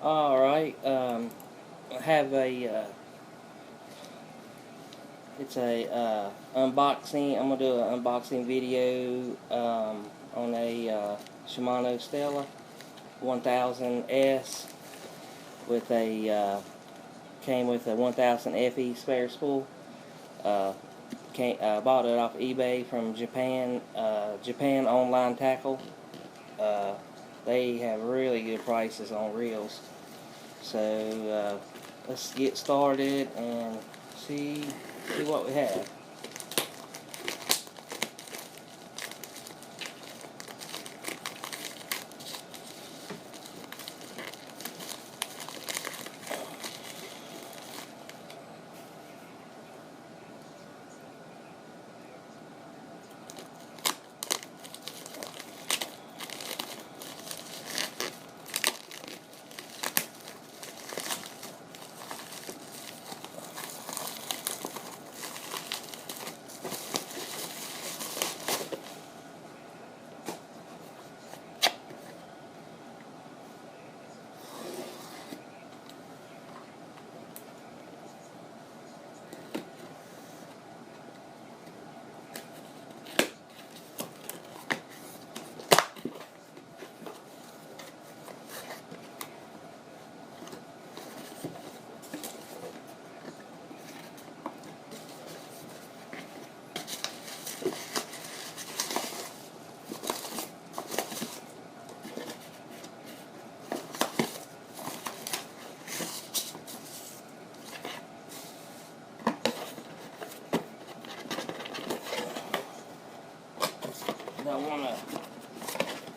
Alright, I have it's a unboxing. I'm going to do an unboxing video on a Shimano STELLA 1000S with came with a 1000 FE spare spool. Bought it off eBay from Japan, Japan Online Tackle. They have really good prices on reels. So let's get started and see what we have.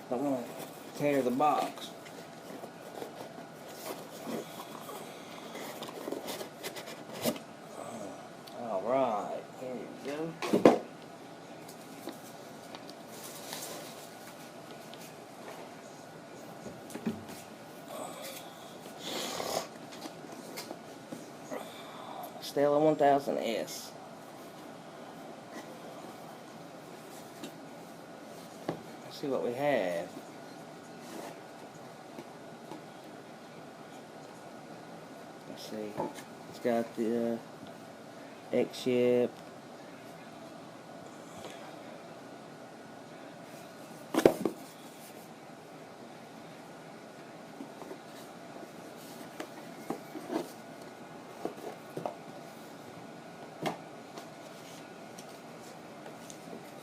Don't want to tear the box. All right, here you go. STELLA 1000S. Let's see what we have. Let's see. It's got the X-ship.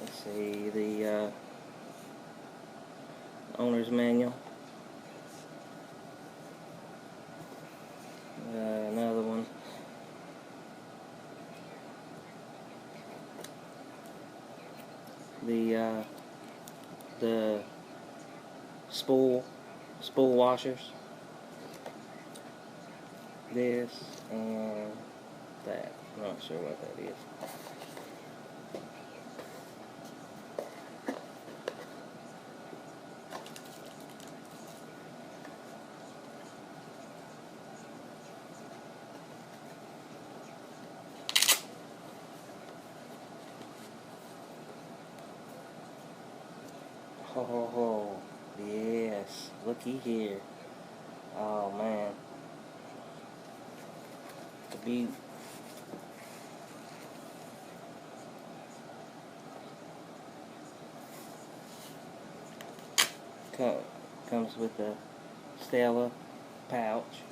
Let's see the owner's manual. Another one. The spool washers. This and that. I'm not sure what that is. Oh, yes, looky here. Oh man, the beaut. Comes with the STELLA pouch.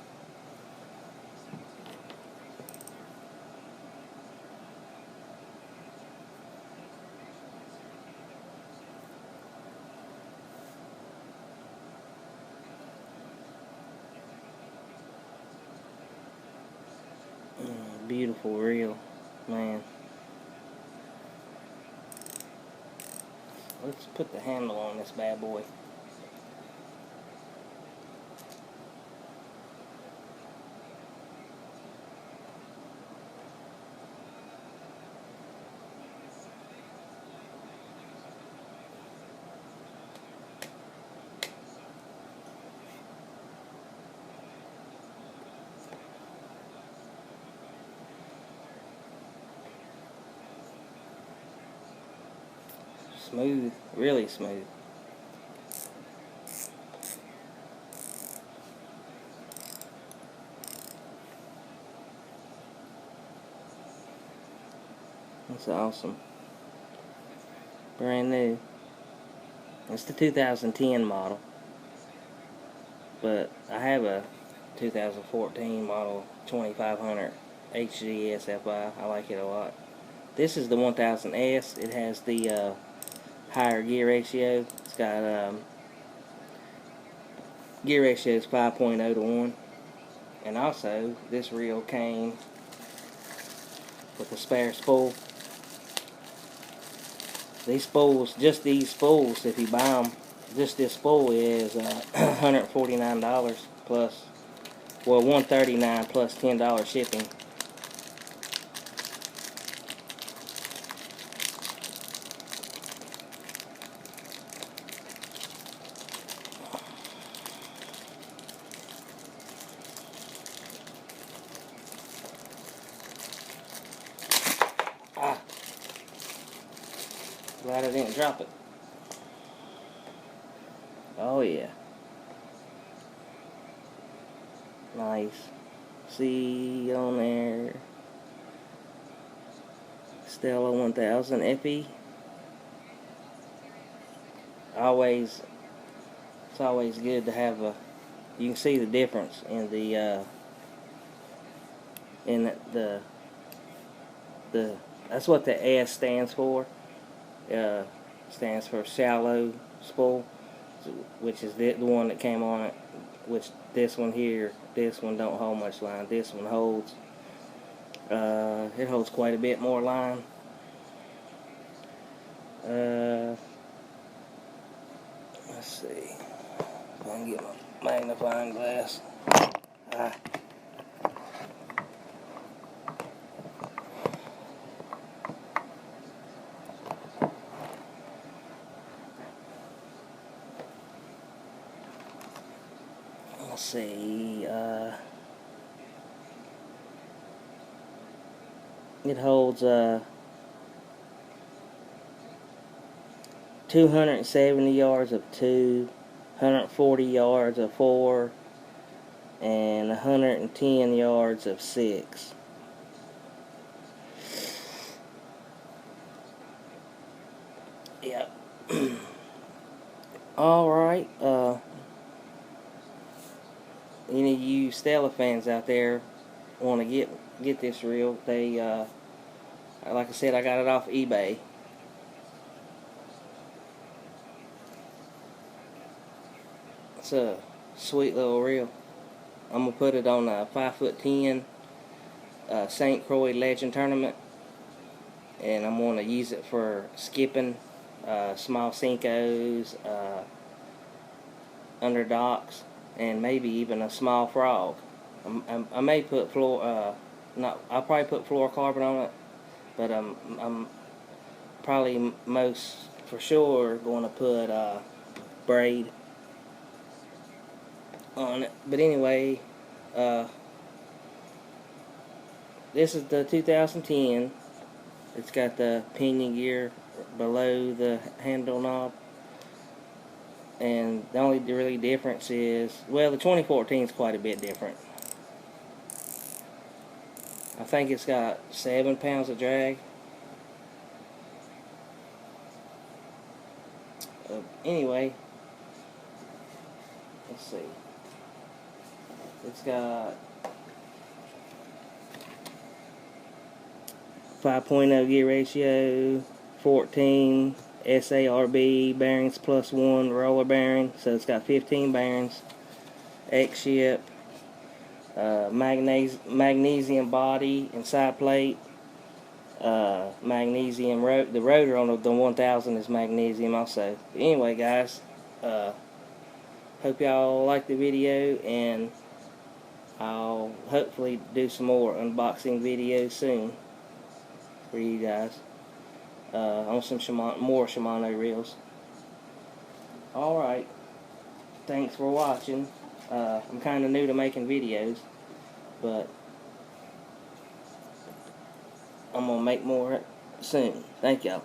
Beautiful reel, man. Let's put the handle on this bad boy. Smooth, really smooth. It's awesome. Brand new. It's the 2010 model. But I have a 2014 model 2500 HD SFI. I like it a lot. This is the 1000S. It has the higher gear ratio. It's got gear ratio is 5.0 to 1. And also, this reel came with a spare spool. These spools, just these spools, if you buy them, just this spool is $149 plus, well, $139 plus $10 shipping. Glad I didn't drop it. Oh yeah. Nice. See on there. STELLA 1000 FE. It's always good to have a. You can see the difference in the that's what the S stands for. Stands for shallow spool, which is the one that came on it. Which this one here, this one don't hold much line. This one holds. It holds quite a bit more line. Let's see if I can get my magnifying glass. Let's see, it holds 270 yards of 2, 140 yards of 4, and 110 yards of 6. Yep. Alright, any of you STELLA fans out there want to get this reel, they like I said, I got it off eBay. It's a sweet little reel. I'm gonna put it on a 5'10" St. Croix Legend tournament, and I'm gonna use it for skipping, small Cincos, under docks, and maybe even a small frog. I may put I'll probably put fluorocarbon on it, but I'm probably most for sure going to put braid on it. But anyway, this is the 2010. It's got the pinion gear below the handle knob. And the only really difference is, well, the 2014 is quite a bit different. I think it's got 7 pounds of drag. Anyway, let's see. It's got 5.0 gear ratio, 14 SARB bearings plus 1 roller bearing, so it's got 15 bearings, X-ship, magnesium body and side plate, magnesium the rotor on the 1000 is magnesium also. But anyway, guys, hope y'all like the video, and I'll hopefully do some more unboxing videos soon for you guys. On some more Shimano reels. Alright, thanks for watching. I'm kind of new to making videos, but I'm going to make more soon. Thank y'all.